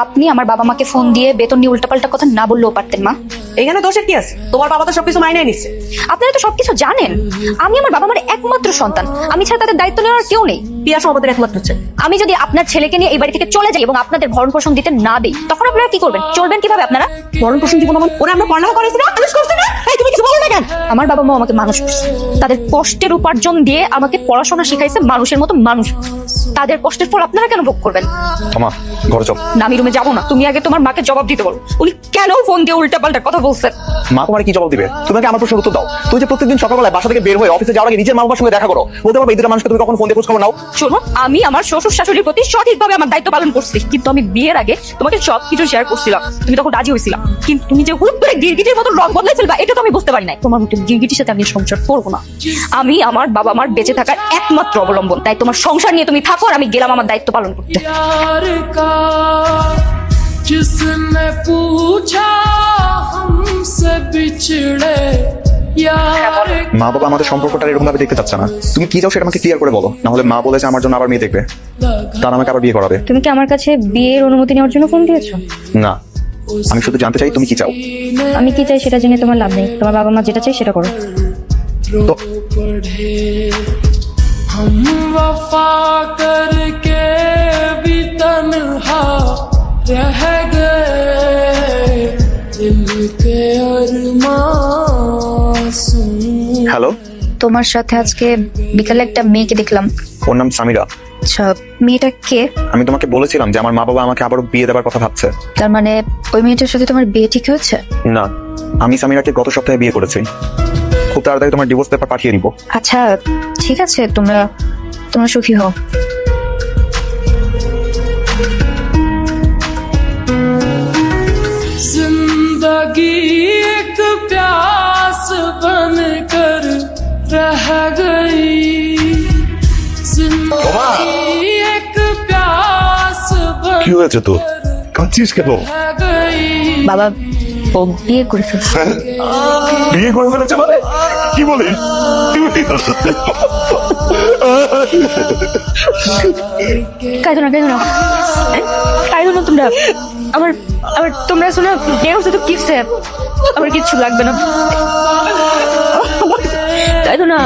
আপনি আমার বাবা মাকে ফোন দিয়ে বেতন নিয়ে উল্টাপাল্টা কথা না বললেও পারতেন মা। এখানে দোষের কি আছে? তোমার বাবা তো সবকিছু মাইনে নিচ্ছে। আপনারা তো সবকিছু জানেন। আমি আমার বাবা মার একমাত্র সন্তান, আমি ছাড়া তাদের দায়িত্ব নেওয়ার কেউ নেই। পিয়া আমাদের একমাত্র হচ্ছে। আমি যদি আপনার ছেলেকে নিয়ে এই বাড়ি থেকে চলে যাই এবং আপনাদের ভরণ পোষণ দিতে না দেই, তখন আপনারা কি করবেন? চলবেন কিভাবে আপনারা? ভরণ পোষণ দিব না মানে? ওরা আমরা পড়ালেখা করেছি না, মানুষ করছি না। এই তুমি কিছু বলো না কেন? আমার বাবা মা আমাকে মানুষ করছে, তাদের কষ্টের উপার্জন দিয়ে আমাকে পড়াশোনা শিখাইছে, মানুষের মতো মানুষ। তাদের কষ্টের ফল আপনারা কেন ভোগ করবেন? আমা ঘরে চল। না, আমি রুমে যাবো না। তুমি আগে তোমার মাকে জবাব দিতে বলো, উনি কেন ফোন দিয়ে উল্টাপাল্টা কথা বলছেন। মা তোমার কি জবাব দিবে? তুমি আমার প্রশ্নের উত্তর দাও। তুমি যে প্রত্যেকদিন সকালবেলায় বাসা থেকে বের হয়ে অফিসে যাওয়ার আগে নিজের মা বাবার সঙ্গে দেখা করো, বলতে পারবে এই দুটো মানুষকে তুমি কখন ফোন দিয়ে খোঁজ খবর নাও? শোনো, আমি আমার শ্বশুর শাশুড়ির প্রতি সঠিকভাবে আমার দায়িত্ব পালন করছি, কিন্তু আমি বিয়ের আগে তোমাকে সবকিছু শেয়ার করছিলাম, তুমি তখন রাজি হয়েছিলাম। কিন্তু তুমি যে হুট করে গিরগিটির মতো রং বদলাই ফেলবা, এটা তো আমি বুঝতে পারি নাই। তোমার মতো গিরগিটির সাথে আমি সংসার করবো না। আমি আমার বাবা মার বেঁচে থাকার একমাত্র অবলম্বন, তাই তোমার সংসার নিয়ে তুমি থাকো আর আমি গেলাম আমার দায়িত্ব পালন করতে। जिसने पूछा हमसे बिछड़े यार। মা বাবা আমাদের সম্পর্কটা এরকম ভাবে দেখতে চাচ্ছে না। তুমি কি চাও সেটা আমাকে ক্লিয়ার করে বলো, না হলে মা বলেছে আমার জন্য আবার মেয়ে দেখবে, তার আমাকে আবার বিয়ে করাবে। তুমি কি আমার কাছে বিয়ের অনুমতি নেওয়ার জন্য ফোন দিয়েছো? না, আমি শুধু জানতে চাই তুমি কি চাও। আমি কি চাই সেটা জেনে তোমার লাভ নেই। তোমার বাবা মা যেটা চাই সেটা করো। তো हम वफा करके भी तन्हा रह गए दिल के अरमासूम। হ্যালো, তোমার সাথে আজকে বিকালে একটা মেয়েকে দেখলাম। ওর নাম সামিরা। আচ্ছা, মেয়েটা কে? আমি তোমাকে বলেছিলাম যে আমার মা বাবা আমাকে আবারও বিয়ে দেওয়ার কথা ভাবছে। তার মানে ওই মেয়েটার সাথে তোমার বিয়ে ঠিক হয়েছে? না, আমি সামিরাকে গত সপ্তাহে বিয়ে করেছি। খুব তাড়াতাড়ি তোমার ডিভোর্স পেপার পাঠিয়ে দিব। আচ্ছা ঠিক আছে, তোমরা সুখী হও। जिंदगी एक प्यास बनकर रह गई जिंदगी एक प्यास কি হয়েছে তোর? কাঁদছিস কেন? रह गई। বাবা, ও বিয়ে করে ফেলছে। বিয়ে করে ফেলেছে মানে? কি বলিস? কাঁদো না, কাঁদো না, কাঁদো না তোমরা। আমার আমার তোমরা শোনো, বিয়ে করছে তো কিসে? আমার কিচ্ছু লাগবে না, কাঁদো না।